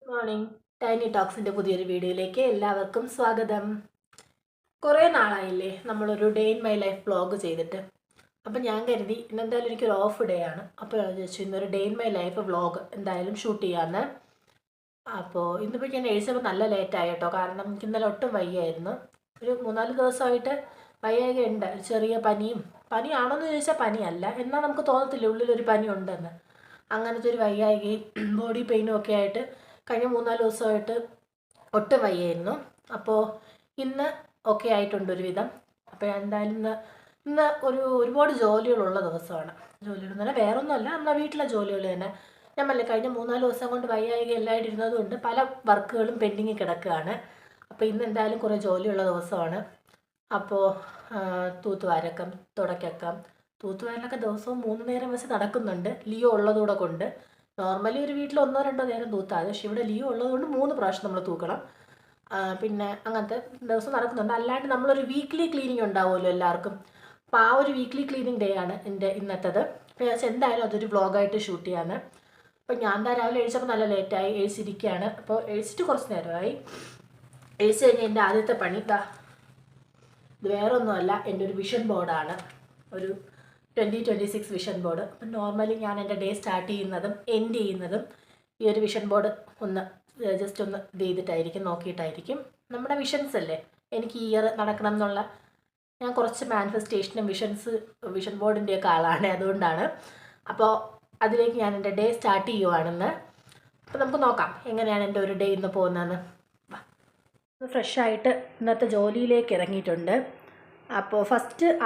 Morning. Tiny ടോക്സിൻ്റെ പുതിയൊരു വീഡിയോയിലേക്ക് എല്ലാവർക്കും സ്വാഗതം. കുറേ നാളായില്ലേ നമ്മളൊരു day in my life vlog ചെയ്തിട്ട്. അപ്പം ഞാൻ കരുതി ഇന്നെന്തായാലും എനിക്കൊരു ഓഫ് ഡേ ആണ്. അപ്പോൾ ചോദിച്ചു ഇന്നൊരു day in my life vlog എന്തായാലും ഷൂട്ട് ചെയ്യാമെന്ന്. അപ്പോൾ ഇന്നിപ്പോൾ ഞാൻ എഴുതിയപ്പോൾ നല്ല ലേറ്റായി കേട്ടോ. കാരണം എനിക്ക് ഇന്നലെ ഒട്ടും വയ്യായിരുന്നു. ഒരു 3-4 ദിവസമായിട്ട് വയ്യായ്ക ഉണ്ട്. ചെറിയ പനിയാണോയെന്ന് ചോദിച്ചാൽ പനിയല്ല, എന്നാൽ നമുക്ക് തോന്നത്തില്ല ഉള്ളിലൊരു പനി ഉണ്ടെന്ന്. അങ്ങനത്തെ ഒരു വയ്യായ്കയും ബോഡി പെയിനും ഒക്കെ ആയിട്ട് കഴിഞ്ഞ 3-4 ദിവസമായിട്ട് ഒട്ടും വയ്യായിരുന്നു. അപ്പോൾ ഇന്ന് ഓക്കെ ആയിട്ടുണ്ട് ഒരുവിധം. അപ്പോൾ എന്തായാലും ഇന്ന് ഒരുപാട് ജോലികളുള്ള ദിവസമാണ്. ജോലികളെന്ന് പറഞ്ഞാൽ വേറെ ഒന്നുമല്ല, നമ്മളെ വീട്ടിലെ ജോലികൾ തന്നെ. ഞാൻ പറഞ്ഞില്ലേ കഴിഞ്ഞ 3-4 ദിവസം കൊണ്ട് വയ്യായ്ക എല്ലായിട്ട് ഇരുന്നതുകൊണ്ട് പല വർക്കുകളും പെൻഡിങ്ങിൽ കിടക്കുകയാണ്. അപ്പോൾ ഇന്ന് എന്തായാലും കുറേ ജോലിയുള്ള ദിവസമാണ്. അപ്പോൾ തൂത്തുവാരക്കം, തുടയ്ക്കക്കം, തൂത്തുവാരലൊക്കെ ദിവസവും 3 നേരം വെച്ച് നടക്കുന്നുണ്ട്. ലിയോ ഉള്ളതുകൂടെ കൊണ്ട് നോർമലി ഒരു വീട്ടിൽ 1-2 നേരം തൂത്താൽ, പക്ഷെ ഇവിടെ ലിയോ ഉള്ളതുകൊണ്ട് 3 പ്രാവശ്യം നമ്മൾ തൂക്കണം. പിന്നെ അങ്ങനത്തെ ദിവസം നടക്കുന്നുണ്ട്. അല്ലാണ്ട് നമ്മളൊരു വീക്ക്ലി ക്ലീനിങ് ഉണ്ടാവുമല്ലോ എല്ലാവർക്കും. അപ്പോൾ ആ ഒരു വീക്ക്ലി ക്ലീനിങ് ഡേ ആണ് എൻ്റെ ഇന്നത്തേത്. അപ്പോൾ ഞാൻ എന്തായാലും അതൊരു വ്ളോഗായിട്ട് ഷൂട്ട് ചെയ്യാമെന്ന്. അപ്പോൾ ഞാൻ രാവിലെ എഴുതിച്ചപ്പോൾ നല്ല ലേറ്റായി, എഴുതിച്ചിരിക്കുകയാണ്. അപ്പോൾ എഴുതിച്ചിട്ട് കുറച്ച് നേരമായി. എഴുതിച്ച് കഴിഞ്ഞാൽ എൻ്റെ ആദ്യത്തെ പണി ഇത് വേറെ ഒന്നുമല്ല, എൻ്റെ ഒരു വിഷൻ ബോർഡാണ്. ഒരു 2026 വിഷൻ ബോർഡ്. അപ്പം നോർമലി ഞാൻ എൻ്റെ ഡേ സ്റ്റാർട്ട് ചെയ്യുന്നതും എൻഡ് ചെയ്യുന്നതും ഈ ഒരു വിഷൻ ബോർഡ് ജസ്റ്റ് ഒന്ന് ഇത് ചെയ്തിട്ടായിരിക്കും, നോക്കിയിട്ടായിരിക്കും. നമ്മുടെ വിഷൻസ് അല്ലേ, എനിക്ക് ഈ ഇയർ നടക്കണം എന്നുള്ള, ഞാൻ കുറച്ച് മാനിഫെസ്റ്റേഷനും വിഷൻ ബോർഡിൻ്റെയൊക്കെ ആളാണ്, അതുകൊണ്ടാണ്. അപ്പോൾ അതിലേക്ക് ഞാൻ എൻ്റെ ഡേ സ്റ്റാർട്ട് ചെയ്യുവാണെന്ന്. അപ്പോൾ നമുക്ക് നോക്കാം എങ്ങനെയാണ് എൻ്റെ ഒരു ഡേ ഇന്ന് പോകുന്നതെന്ന്. ഫ്രഷായിട്ട് ഇന്നത്തെ ജോലിയിലേക്ക് ഇറങ്ങിയിട്ടുണ്ട്. അപ്പോൾ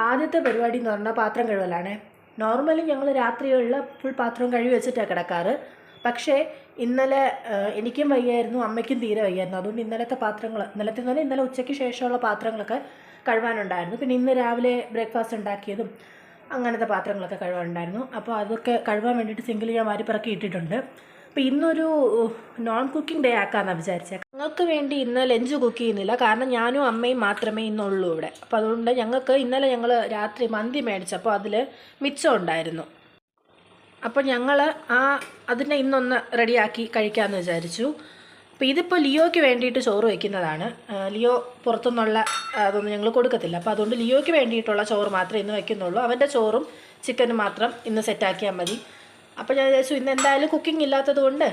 ആദ്യത്തെ പരിപാടി എന്ന് പറഞ്ഞാൽ പാത്രം കഴുകലാണ്. നോർമലി ഞങ്ങൾ രാത്രികളിൽ ഫുൾ പാത്രം കഴുകി വെച്ചിട്ടാണ് കിടക്കാറ്. പക്ഷേ ഇന്നലെ എനിക്കും വയ്യായിരുന്നു, അമ്മയ്ക്കും തീരെ വയ്യായിരുന്നു. അതുകൊണ്ട് ഇന്നലെ ഉച്ചയ്ക്ക് ശേഷമുള്ള പാത്രങ്ങളൊക്കെ കഴുകാനുണ്ടായിരുന്നു. പിന്നെ ഇന്ന് രാവിലെ ബ്രേക്ക്ഫാസ്റ്റ് ഉണ്ടാക്കിയതും അങ്ങനത്തെ പാത്രങ്ങളൊക്കെ കഴുകാനുണ്ടായിരുന്നു. അപ്പോൾ അതൊക്കെ കഴുകാൻ വേണ്ടിയിട്ട് സിങ്കിൽ ഞാൻ വാരിപ്പിറക്കി ഇട്ടിട്ടുണ്ട്. അപ്പോൾ ഇന്നൊരു നോൺ കുക്കിംഗ് ഡേ ആക്കാമെന്നാണ് വിചാരിച്ചത്. ഞങ്ങൾക്ക് വേണ്ടി ഇന്ന് ലഞ്ച് കുക്ക് ചെയ്യുന്നില്ല, കാരണം ഞാനും അമ്മയും മാത്രമേ ഇന്നുള്ളൂ ഇവിടെ. അപ്പോൾ അതുകൊണ്ട് ഇന്നലെ ഞങ്ങൾ രാത്രി മന്തി മേടിച്ചപ്പോൾ അതിൽ മിച്ചം ഉണ്ടായിരുന്നു. അപ്പോൾ ഞങ്ങൾ അതിനെ ഇന്നൊന്ന് റെഡിയാക്കി കഴിക്കാമെന്ന് വിചാരിച്ചു. അപ്പോൾ ഇതിപ്പോൾ ലിയോയ്ക്ക് വേണ്ടിയിട്ട് ചോറ് വയ്ക്കുന്നതാണ്. ലിയോ പുറത്തുനിന്നുള്ള അതൊന്നും ഞങ്ങൾ കൊടുക്കത്തില്ല. അപ്പോൾ അതുകൊണ്ട് ലിയോയ്ക്ക് വേണ്ടിയിട്ടുള്ള ചോറ് മാത്രമേ ഇന്ന് വയ്ക്കുന്നുള്ളൂ. അവൻ്റെ ചോറും ചിക്കനും മാത്രം ഇന്ന് സെറ്റാക്കിയാൽ മതി. അപ്പോൾ ഞാൻ വിചാരിച്ചു ഇന്ന് എന്തായാലും കുക്കിംഗ് ഇല്ലാത്തത് കൊണ്ട്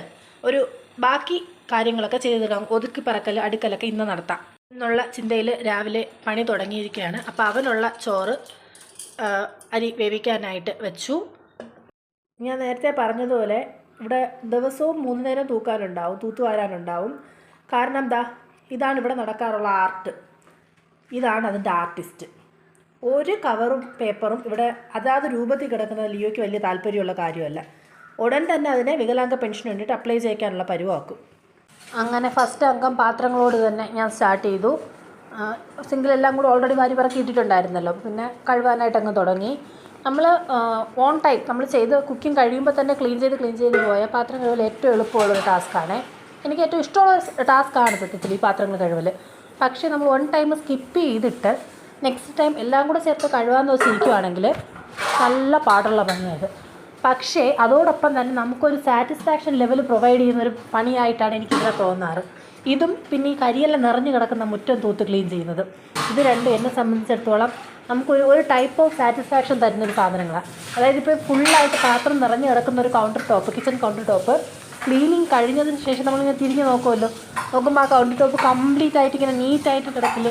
ഒരു ബാക്കി കാര്യങ്ങളൊക്കെ ചെയ്തിടാം, ഒതുക്കി പറക്കൽ അടുക്കലൊക്കെ ഇന്ന് നടത്താം എന്നുള്ള ചിന്തയിൽ രാവിലെ പണി തുടങ്ങിയിരിക്കുകയാണ്. അപ്പോൾ അവനുള്ള ചോറ് അരി വേവിക്കാനായിട്ട് വെച്ചു. ഞാൻ നേരത്തെ പറഞ്ഞതുപോലെ ഇവിടെ ദിവസവും 3 നേരം തൂത്തുവാരാനുണ്ടാവും. കാരണം ഇതാണ് ഇവിടെ നടക്കാറുള്ള ആർട്ട്. ഇതാണ് അതിൻ്റെ ആർട്ടിസ്റ്റ്. ഒരു കവറും പേപ്പറും ഇവിടെ അതാത് രൂപത്തിൽ കിടക്കുന്നത് ലിയോയ്ക്ക് വലിയ താല്പര്യമുള്ള കാര്യമല്ല. ഉടൻ തന്നെ അതിനെ വികലാംഗ പെൻഷന് വേണ്ടിയിട്ട് അപ്ലൈ ചെയ്യിക്കാനുള്ള പരിവാക്കും. അങ്ങനെ ഫസ്റ്റ് അംഗം പാത്രങ്ങളോട് തന്നെ ഞാൻ സ്റ്റാർട്ട് ചെയ്തു. സിങ്കിലെല്ലാം കൂടെ ഓൾറെഡി വാരി പറക്കി ഇട്ടിട്ടുണ്ടായിരുന്നല്ലോ, പിന്നെ കഴുകാനായിട്ട് അങ്ങ് തുടങ്ങി. നമ്മൾ ഓൺ ടൈം നമ്മൾ കുക്കിംഗ് കഴിയുമ്പോൾ തന്നെ ക്ലീൻ ചെയ്ത് പോയാൽ പാത്രം കഴുകൽ ഏറ്റവും എളുപ്പമുള്ളൊരു ടാസ്ക്കാണ്. എനിക്ക് ഏറ്റവും ഇഷ്ടമുള്ള ടാസ്ക്കാണ് സത്യത്തിൽ ഈ പാത്രങ്ങൾ കഴുകൽ. പക്ഷേ നമ്മൾ വൺ ടൈം സ്കിപ്പ് ചെയ്തിട്ട് നെക്സ്റ്റ് ടൈം എല്ലാം കൂടെ ചേർത്ത് കഴുകാമെന്ന് വെച്ചിരിക്കുവാണെങ്കിൽ നല്ല പാടുള്ള പണിയത്. പക്ഷേ അതോടൊപ്പം തന്നെ നമുക്കൊരു സാറ്റിസ്ഫാക്ഷൻ ലെവൽ പ്രൊവൈഡ് ചെയ്യുന്നൊരു പണിയായിട്ടാണ് എനിക്കിവിടെ തോന്നാറ്. ഇതും പിന്നെ ഈ കരിയെല്ലാം നിറഞ്ഞു കിടക്കുന്ന മുറ്റം തൂത്ത് ക്ലീൻ ചെയ്യുന്നത്, ഇത് രണ്ടും എന്നെ സംബന്ധിച്ചിടത്തോളം നമുക്ക് ഒരു ടൈപ്പ് ഓഫ് സാറ്റിസ്ഫാക്ഷൻ തരുന്നൊരു സാധനങ്ങളാണ്. അതായത് ഇപ്പോൾ ഫുള്ളായിട്ട് പാത്രം നിറഞ്ഞു കിടക്കുന്ന ഒരു കിച്ചൺ കൗണ്ടർ ടോപ്പ് ക്ലീനിങ് കഴിഞ്ഞതിന് ശേഷം നമ്മളിങ്ങനെ തിരിഞ്ഞ് നോക്കുമ്പോൾ ആ കൗണ്ടർ ടോപ്പ് കംപ്ലീറ്റ് ആയിട്ട് ഇങ്ങനെ നീറ്റായിട്ട് കിടക്കില്ല.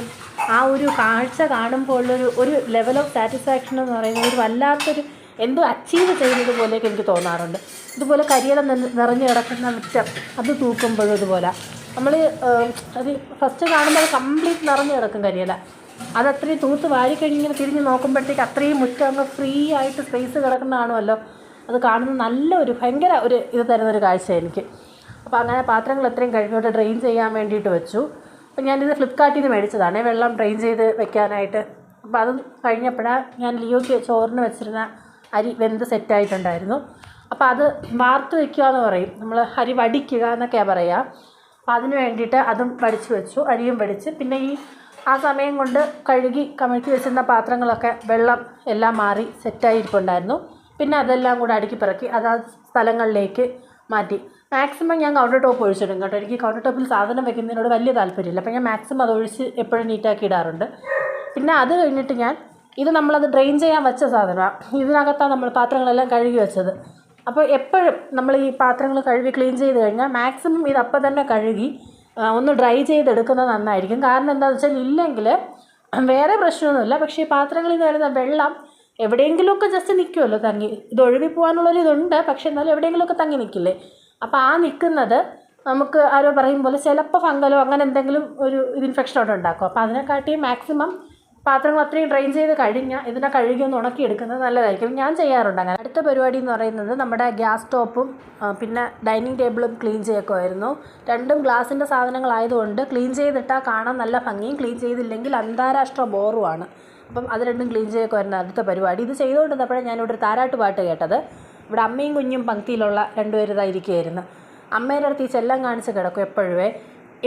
ആ ഒരു കാഴ്ച കാണുമ്പോൾ ഒരു ലെവൽ ഓഫ് സാറ്റിസ്ഫാക്ഷൻ എന്ന് പറയുന്നത് ഒരു വല്ലാത്തൊരു എന്തോ അച്ചീവ് ചെയ്യുന്നത് പോലെയൊക്കെ എനിക്ക് തോന്നാറുണ്ട്. ഇതുപോലെ കരിയെല്ലാം നിറഞ്ഞു കിടക്കുന്ന മുറ്റം അത് തൂക്കുമ്പോഴും ഇതുപോലെ നമ്മൾ അത് ഫസ്റ്റ് കാണുമ്പോൾ അത് കംപ്ലീറ്റ് നിറഞ്ഞു കിടക്കും കരിയില. അതത്രയും തൂത്ത് വാരിക്കഴിഞ്ഞിങ്ങനെ തിരിഞ്ഞ് നോക്കുമ്പോഴത്തേക്ക് അത്രയും മുറ്റം അങ്ങ് ഫ്രീ ആയിട്ട് സ്പേസ് കിടക്കുന്ന കാണുമല്ലോ. അത് കാണുന്നത് ഭയങ്കര ഇത് തരുന്നൊരു കാഴ്ച എനിക്ക്. അപ്പോൾ അങ്ങനെ പാത്രങ്ങൾ എത്രയും കഴിഞ്ഞോട്ട് ഡ്രെയിൻ ചെയ്യാൻ വേണ്ടിയിട്ട് വെച്ചു. അപ്പോൾ ഞാനിത് ഫ്ലിപ്കാർട്ടിൽ നിന്ന് മേടിച്ചതാണ്, വെള്ളം ഡ്രെയിൻ ചെയ്ത് വെക്കാനായിട്ട്. അപ്പോൾ അത് കഴിഞ്ഞപ്പോഴാണ് ഞാൻ ലിയോയ്ക്ക് ചോറിന് വെച്ചിരുന്ന അരി വെന്ത് സെറ്റായിട്ടുണ്ടായിരുന്നു. അപ്പോൾ അത് വാർത്ത് വയ്ക്കുക എന്ന് പറയും, നമ്മൾ അരി വടിക്കുക എന്നൊക്കെയാണ് പറയുക. അപ്പോൾ അതിന് വേണ്ടിയിട്ട് അതും വടിച്ച് വെച്ചു, അരിയും വടിച്ച്. പിന്നെ ആ സമയം കൊണ്ട് കഴുകി കമഴ്ത്തി വെച്ചിരുന്ന പാത്രങ്ങളൊക്കെ വെള്ളം എല്ലാം മാറി സെറ്റായിരിപ്പുണ്ടായിരുന്നു. പിന്നെ അതെല്ലാം കൂടെ അടുക്കി പിറക്കി അതാത് സ്ഥലങ്ങളിലേക്ക് മാറ്റി. മാക്സിമം ഞാൻ കൗണ്ടർ ടോപ്പ് ഒഴിച്ചിടും കേട്ടോ. എനിക്ക് കൗണ്ടർ ടോപ്പിൽ സാധനം വെക്കുന്നതിനോട് വലിയ താല്പര്യമില്ല. അപ്പോൾ ഞാൻ മാക്സിമം അത് ഒഴിച്ച് എപ്പോഴും നീറ്റാക്കി ഇടാറുണ്ട്. പിന്നെ അത് കഴിഞ്ഞിട്ട് ഇത് നമ്മളത് ഡ്രെയിൻ ചെയ്യാൻ വെച്ച സാധനമാണ്. ഇതിനകത്താണ് നമ്മൾ പാത്രങ്ങളെല്ലാം കഴുകി വെച്ചത്. അപ്പോൾ എപ്പോഴും നമ്മൾ ഈ പാത്രങ്ങൾ കഴുകി ക്ലീൻ ചെയ്ത് കഴിഞ്ഞാൽ മാക്സിമം ഇത് അപ്പം തന്നെ കഴുകി ഒന്ന് ഡ്രൈ ചെയ്തെടുക്കുന്നത് നന്നായിരിക്കും. കാരണം എന്താണെന്ന് വെച്ചാൽ ഇല്ലെങ്കിൽ വേറെ പ്രശ്നമൊന്നുമില്ല, പക്ഷേ ഈ പാത്രങ്ങളിൽ നിന്ന് വരുന്ന വെള്ളം എവിടെയെങ്കിലുമൊക്കെ ജസ്റ്റ് നിൽക്കുമല്ലോ തങ്ങി. ഇത് ഒഴുകി പോകാനുള്ളൊരു ഇതുണ്ട്, പക്ഷേ എന്നാലും എവിടെയെങ്കിലുമൊക്കെ തങ്ങി നിൽക്കില്ലേ. അപ്പോൾ ആ നിൽക്കുന്നത് നമുക്ക് ആരോ പറയും പോലെ ചിലപ്പോൾ ഫംഗലോ അങ്ങനെ എന്തെങ്കിലും ഒരു ഇൻഫെക്ഷനോട് ഉണ്ടാക്കും. അപ്പോൾ അതിനെക്കാട്ടി മാക്സിമം പാത്രങ്ങൾ അത്രയും ഡ്രെയിൻ ചെയ്ത് കഴിഞ്ഞാൽ ഇതിനെ കഴുകി ഒന്ന് ഉണക്കിയെടുക്കുന്നത് നല്ലതായിരിക്കും. ഞാൻ ചെയ്യാറുണ്ട് അങ്ങനെ. അടുത്ത പരിപാടി എന്ന് പറയുന്നത് നമ്മുടെ ഗ്യാസ് സ്റ്റോപ്പും പിന്നെ ഡൈനിങ് ടേബിളും ക്ലീൻ ചെയ്യുമായിരുന്നു. രണ്ടും ഗ്ലാസിൻ്റെ സാധനങ്ങളായതുകൊണ്ട് ക്ലീൻ ചെയ്തിട്ടാൽ കാണാൻ നല്ല ഭംഗിയും, ക്ലീൻ ചെയ്തില്ലെങ്കിൽ അന്താരാഷ്ട്ര ബോറുമാണ്. അപ്പം അത് രണ്ടും ക്ലീൻ ചെയ്യുമായിരുന്നു അടുത്ത പരിപാടി. ഇത് ചെയ്തുകൊണ്ടിരുന്നപ്പോഴാണ് ഞാനിവിടെ ഒരു താരാട്ട് പാട്ട് കേട്ടത്. ഇവിടെ അമ്മയും കുഞ്ഞും പങ്ക്തിയിലുള്ള രണ്ടുപേരും ഇതായിരിക്കുമായിരുന്നു. അമ്മേൻ്റെ അടുത്ത് ഈ ചെല്ലം കാണിച്ച് കിടക്കും എപ്പോഴുമേ.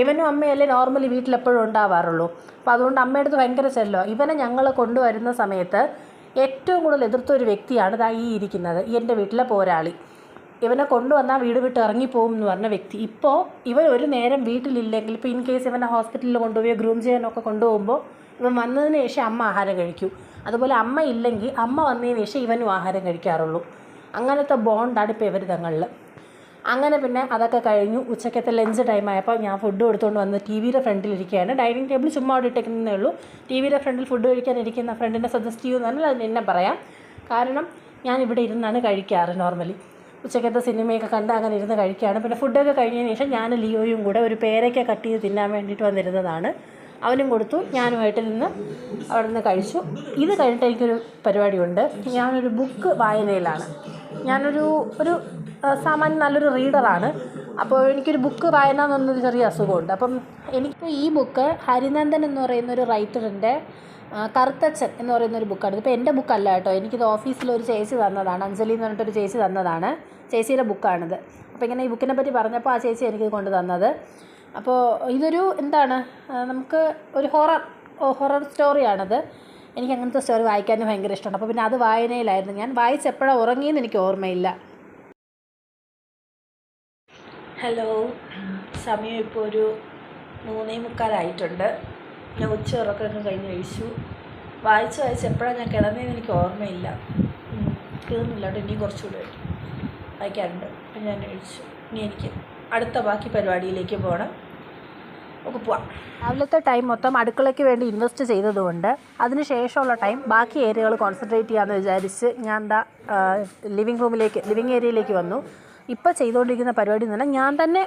ഇവനും അമ്മയല്ലേ നോർമലി വീട്ടിലെപ്പോഴും ഉണ്ടാവാറുള്ളൂ. അപ്പോൾ അതുകൊണ്ട് അമ്മയുടെ അടുത്ത് ഭയങ്കര ചെല്ലോ. ഇവനെ ഞങ്ങൾ കൊണ്ടുവരുന്ന സമയത്ത് ഏറ്റവും കൂടുതൽ എതിർത്തൊരു വ്യക്തിയാണ് ഈ ഇരിക്കുന്നത്, എൻ്റെ വീട്ടിലെ പോരാളി. ഇവനെ കൊണ്ടുവന്നാൽ വീട് വിട്ട് ഇറങ്ങിപ്പോകും എന്ന് പറഞ്ഞ വ്യക്തി. ഇപ്പോൾ ഇവൻ ഒരു നേരം വീട്ടിലില്ലെങ്കിൽ, ഇപ്പോൾ ഇൻ കേസ് ഇവനെ ഹോസ്പിറ്റലിൽ കൊണ്ടുപോയി ഗ്രൂം ചെയ്യാനൊക്കെ കൊണ്ടുപോകുമ്പോൾ ഇവൻ വന്നതിന് ശേഷം അമ്മ ആഹാരം കഴിക്കൂ. അതുപോലെ അമ്മ ഇല്ലെങ്കിൽ അമ്മ വന്നതിന് ശേഷം ഇവനും ആഹാരം കഴിക്കാറുള്ളൂ. അങ്ങനത്തെ ബോണ്ടാണ് ഇപ്പോൾ ഇവർ തങ്ങളിൽ. അങ്ങനെ പിന്നെ അതൊക്കെ കഴിഞ്ഞു. ഉച്ചക്കത്തെ ലഞ്ച് ടൈമായപ്പോൾ ഞാൻ ഫുഡ് കൊടുത്തുകൊണ്ട് വന്ന് ടി വിയുടെ ഫ്രണ്ടിലിരിക്കുകയാണ്. ഡൈനിങ് ടേബിൾ ചുമ്മാ അവിടെ ഇട്ടേക്കുന്നേ ഉള്ളൂ. ടി വിയുടെ ഫ്രണ്ടിൽ ഫുഡ് കഴിക്കാനിരിക്കുന്ന ഫ്രണ്ടിനെ സജസ്റ്റ് ചെയ്യുമെന്ന് പറഞ്ഞാൽ അത് എന്നെ പറയാം. കാരണം ഞാൻ ഇവിടെ ഇരുന്നാണ് കഴിക്കാറ് നോർമലി. ഉച്ചക്കത്തെ സിനിമയൊക്കെ കണ്ട് അങ്ങനെ ഇരുന്ന് കഴിക്കുകയാണ്. പിന്നെ ഫുഡൊക്കെ കഴിഞ്ഞതിന് ശേഷം ഞാൻ ലിയോയും കൂടെ ഒരു പേരയ്ക്ക കട്ട് ചെയ്ത് തിന്നാൻ വേണ്ടിയിട്ട് വന്നിരുന്നതാണ്. അവനും കൊടുത്തു, ഞാനുമായിട്ട് നിന്ന് അവിടെ നിന്ന് കഴിച്ചു. ഇത് കഴിഞ്ഞിട്ട് എനിക്കൊരു പരിപാടിയുണ്ട്. ഞാനൊരു ബുക്ക് വായനയിലാണ്. ഞാനൊരു സാമാന്യം നല്ലൊരു റീഡറാണ്. അപ്പോൾ എനിക്കൊരു ബുക്ക് വായന എന്നൊരു ചെറിയ അസുഖമുണ്ട്. അപ്പം എനിക്കിപ്പോൾ ഈ ബുക്ക് ഹരിനന്ദൻ എന്ന് പറയുന്നൊരു റൈറ്ററിൻ്റെ കറുത്തച്ഛൻ എന്ന് പറയുന്നൊരു ബുക്കാണ്. ഇതിപ്പോൾ എൻ്റെ ബുക്കല്ല കേട്ടോ, എനിക്കിത് ഓഫീസിലൊരു ചേച്ചി തന്നതാണ്. അഞ്ജലി എന്ന് പറഞ്ഞിട്ടൊരു ചേച്ചി തന്നതാണ്. ചേച്ചിയുടെ ബുക്കാണിത്. അപ്പോൾ ഇങ്ങനെ ഈ ബുക്കിനെ പറ്റി പറഞ്ഞപ്പോൾ ആ ചേച്ചി എനിക്കിത് കൊണ്ട് തന്നത്. അപ്പോൾ ഇതൊരു നമുക്ക് ഒരു ഹൊറർ സ്റ്റോറിയാണത്. എനിക്ക് അങ്ങനത്തെ സ്റ്റോറി വായിക്കാനും ഭയങ്കര ഇഷ്ടമാണ്. അപ്പോൾ പിന്നെ അത് വായനയിലായിരുന്നു. ഞാൻ വായിച്ചെപ്പോഴാണ് ഉറങ്ങിയെന്ന് എനിക്ക് ഓർമ്മയില്ല. ഹലോ, സമയം ഇപ്പോൾ ഒരു 3:45 ഞാൻ ഉച്ചയുറക്കമൊക്കെ കഴിഞ്ഞ് കഴിച്ചു. വായിച്ച് എപ്പോഴാണ് ഞാൻ കിടന്നതെന്ന് എനിക്ക് ഓർമ്മയില്ല. തീർന്നില്ല കേട്ടോ, ഇനിയും കുറച്ചുകൂടെ വായിക്കാറുണ്ട്. അപ്പം ഞാൻ കഴിച്ചു. ഇനി എനിക്ക് അടുത്ത ബാക്കി പരിപാടിയിലേക്ക് പോകണം. ഒക്കെ പോവാം. രാവിലത്തെ ടൈം മൊത്തം അടുക്കളയ്ക്ക് വേണ്ടി ഇൻവെസ്റ്റ് ചെയ്തതുകൊണ്ട് അതിന് ശേഷമുള്ള ടൈം ബാക്കി ഏരിയകൾ കോൺസെൻട്രേറ്റ് ചെയ്യാമെന്ന് വിചാരിച്ച് ഞാൻ ലിവിങ് ഏരിയയിലേക്ക് വന്നു. ഇപ്പോൾ ചെയ്തുകൊണ്ടിരിക്കുന്ന പരിപാടി എന്ന് പറഞ്ഞാൽ ഞാൻ തന്നെ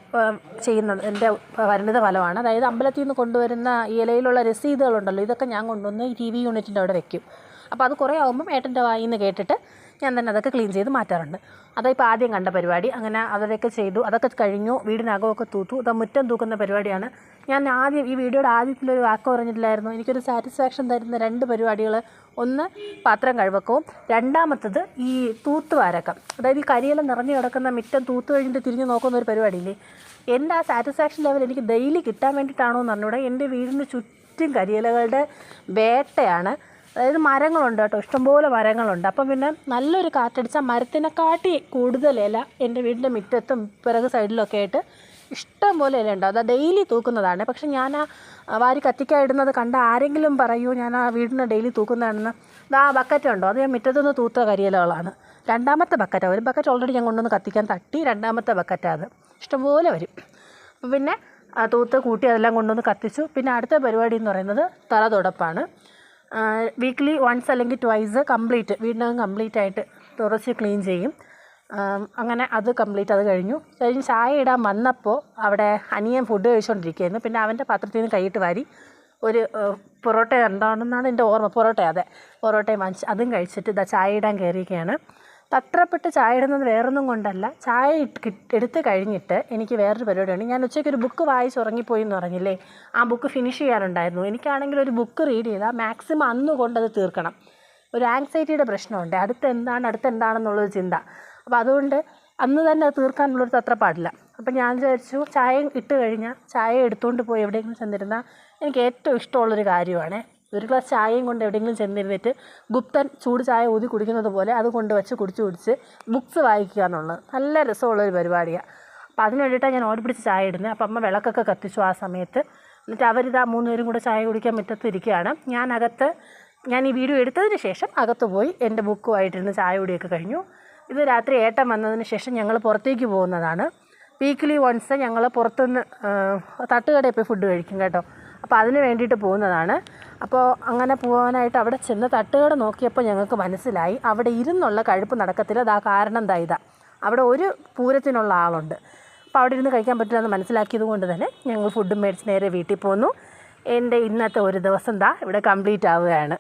ചെയ്യുന്നത് എൻ്റെ പരിണിത ഫലമാണ്. അതായത് അമ്പലത്തിൽ നിന്ന് കൊണ്ടുവരുന്ന ഈ ഇലയിലുള്ള രസീതുകളുണ്ടല്ലോ, ഇതൊക്കെ ഞാൻ കൊണ്ടുവന്ന് ഈ TV യൂണിറ്റിൻ്റെ അവിടെ വെക്കും. അപ്പോൾ അത് കുറേ ആകുമ്പം ഏട്ടൻ്റെ വായിൽ നിന്ന് കേട്ടിട്ട് ഞാൻ തന്നെ അതൊക്കെ ക്ലീൻ ചെയ്ത് മാറ്റാറുണ്ട്. അതിപ്പോൾ ആദ്യം കണ്ട പരിപാടി. അങ്ങനെ അതൊക്കെ ചെയ്തു. അതൊക്കെ കഴിഞ്ഞു. വീടിനകമൊക്കെ തൂത്തു. അത് മുറ്റം തൂക്കുന്ന പരിപാടിയാണ്. ഞാൻ ആദ്യം ഈ വീഡിയോയുടെ ആദ്യത്തിലൊരു വാക്ക് പറഞ്ഞിട്ടില്ലായിരുന്നു, എനിക്കൊരു സാറ്റിസ്ഫാക്ഷൻ തരുന്ന 2 പരിപാടികൾ. ഒന്ന് പാത്രം കഴുകക്കവും, രണ്ടാമത്തത് ഈ തൂത്തുവാരക്കം. അതായത് ഈ കരിയെല്ലാം നിറഞ്ഞു കിടക്കുന്ന മുറ്റം തൂത്ത് കഴിഞ്ഞിട്ട് തിരിഞ്ഞ് നോക്കുന്ന ഒരു പരിപാടിയില്ലേ, എൻ്റെ ആ സാറ്റിസ്ഫാക്ഷൻ ലെവൽ എനിക്ക് ഡെയിലി കിട്ടാൻ വേണ്ടിയിട്ടാണോ എന്ന് പറഞ്ഞൂടെ. എൻ്റെ വീടിന് ചുറ്റും കരിയിലകളുടെ വേട്ടയാണ്. അതായത് മരങ്ങളുണ്ട് കേട്ടോ, ഇഷ്ടംപോലെ മരങ്ങളുണ്ട്. അപ്പം പിന്നെ നല്ലൊരു കാറ്റടിച്ചാൽ മരത്തിനെക്കാട്ടി കൂടുതൽ ഇല എൻ്റെ വീടിൻ്റെ മുറ്റത്തും പിറകു സൈഡിലൊക്കെ ആയിട്ട് ഇഷ്ടം പോലെ ഇല ഉണ്ടാവും. അത് ഡെയിലി തൂക്കുന്നതാണ്. പക്ഷെ ഞാൻ ആ വാരി കത്തിക്കാൻ ഇടുന്നത് കണ്ട ആരെങ്കിലും പറയൂ ഞാൻ ആ വീടിന് ഡെയിലി തൂക്കുന്നതാണെന്ന്. ആ ബക്കറ്റ് ഉണ്ടോ, അത് ഞാൻ മുറ്റത്തുനിന്ന് തൂത്ത കരിയിലകളാണ്. രണ്ടാമത്തെ ബക്കറ്റാണ്. ഒരു ബക്കറ്റ് ഓൾറെഡി ഞാൻ കൊണ്ടുവന്ന് കത്തിക്കാൻ തട്ടി, രണ്ടാമത്തെ ബക്കറ്റാണ് അത്. ഇഷ്ടംപോലെ വരും. അപ്പം പിന്നെ തൂത്ത് കൂട്ടി അതെല്ലാം കൊണ്ടുവന്ന് കത്തിച്ചു. പിന്നെ അടുത്ത പരിപാടി എന്ന് പറയുന്നത് തറ തുടപ്പാണ്. വീക്ക്ലി വൺസ് അല്ലെങ്കിൽ ട്വൈസ് കംപ്ലീറ്റ് വീടിനകം കംപ്ലീറ്റ് ആയിട്ട് തുടച്ച് ക്ലീൻ ചെയ്യും. അങ്ങനെ അത് കഴിഞ്ഞു ചായ ഇടാൻ വന്നപ്പോൾ അവിടെ അനിയൻ ഫുഡ് കഴിച്ചുകൊണ്ടിരിക്കുകയായിരുന്നു. പിന്നെ അവൻ്റെ പാത്രത്തിൽ നിന്ന് കൈയിട്ട് വാരി ഒരു പൊറോട്ട എന്താണെന്നാണ് എൻ്റെ ഓർമ്മ, പൊറോട്ടയും വാങ്ങിച്ച് അതും കഴിച്ചിട്ട് ചായ ഇടാൻ കയറിയിരിക്കുകയാണ്. തത്രപ്പെട്ട് ചായ ഇടുന്നത് വേറൊന്നും കൊണ്ടല്ല, ചായ എടുത്ത് കഴിഞ്ഞിട്ട് എനിക്ക് വേറൊരു പരിപാടിയുണ്ട്. ഞാൻ ഉച്ചയ്ക്ക് ഒരു ബുക്ക് വായിച്ച് ഉറങ്ങിപ്പോയി എന്ന് പറഞ്ഞില്ലേ, ആ ബുക്ക് ഫിനിഷ് ചെയ്യാനുണ്ടായിരുന്നു. എനിക്കാണെങ്കിൽ ഒരു ബുക്ക് റീഡ് ചെയ്താൽ മാക്സിമം അന്ന് കൊണ്ടത് തീർക്കണം. ഒരു ആങ്സൈറ്റിയുടെ പ്രശ്നമുണ്ട്, അടുത്തെന്താണെന്നുള്ളൊരു ചിന്ത. അപ്പോൾ അതുകൊണ്ട് അന്ന് തന്നെ അത് തീർക്കാനുള്ളൊരു തത്രപ്പാടില്ല. അപ്പം ഞാൻ വിചാരിച്ചു ചായ ഇട്ട് കഴിഞ്ഞാൽ ചായ എടുത്തുകൊണ്ട് പോയി എവിടെയെങ്കിലും ചെന്നിരുന്നാൽ എനിക്ക് ഏറ്റവും ഇഷ്ടമുള്ളൊരു കാര്യമാണ്. ഒരു ഗ്ലാസ് ചായയും കൊണ്ട് എവിടെയെങ്കിലും ചെന്നിരുന്നിട്ട് ഗുപ്തൻ ചൂട് ചായ ഊതി കുടിക്കുന്നത് പോലെ അത് കൊണ്ട് വെച്ച് കുടിച്ച് ബുക്സ് വായിക്കുക എന്നുള്ളത് നല്ല രസമുള്ളൊരു പരിപാടിയാണ്. അപ്പോൾ അതിന് വേണ്ടിയിട്ടാണ് ഞാൻ ഓടിപ്പിടിച്ച് ചായ ഇടുന്നത്. അപ്പോൾ അമ്മ വിളക്കൊക്കെ കത്തിച്ചു ആ സമയത്ത്. എന്നിട്ട് അവരിതാ 3 പേരും കൂടെ ചായ കുടിക്കാൻ മുറ്റത്തിരിക്കുകയാണ്. ഞാൻ ഈ വീഡിയോ എടുത്തതിന് ശേഷം അകത്ത് പോയി എൻ്റെ ബുക്കുമായിട്ടിരുന്ന് ചായ കുടിയൊക്കെ കഴിഞ്ഞു. ഇത് രാത്രി ഏട്ടൻ വന്നതിന് ശേഷം ഞങ്ങൾ പുറത്തേക്ക് പോകുന്നതാണ്. വീക്ക്ലി വൺസ് ഞങ്ങൾ പുറത്തുനിന്ന് തട്ടുകടയിൽ പോയി ഫുഡ് കഴിക്കും കേട്ടോ. അപ്പോൾ അതിന് വേണ്ടിയിട്ട് പോകുന്നതാണ്. അപ്പോൾ അങ്ങനെ പോകാനായിട്ട് അവിടെ ചെന്ന് തട്ടുകട നോക്കിയപ്പോൾ ഞങ്ങൾക്ക് മനസ്സിലായി അവിടെ ഇരുന്നുള്ള കഴിപ്പ് നടക്കത്തില്ല. അതാ കാരണം ഇതാ അവിടെ ഒരു പൂരത്തിനുള്ള ആളുണ്ട്. അപ്പോൾ അവിടെ ഇരുന്ന് കഴിക്കാൻ പറ്റില്ല എന്ന് മനസ്സിലാക്കിയത് കൊണ്ട് തന്നെ ഞങ്ങൾ ഫുഡും മേടിച്ച് നേരെ വീട്ടിൽ പോന്നു. എൻ്റെ ഇന്നത്തെ ഒരു ദിവസം ഇവിടെ കംപ്ലീറ്റ് ആവുകയാണ്.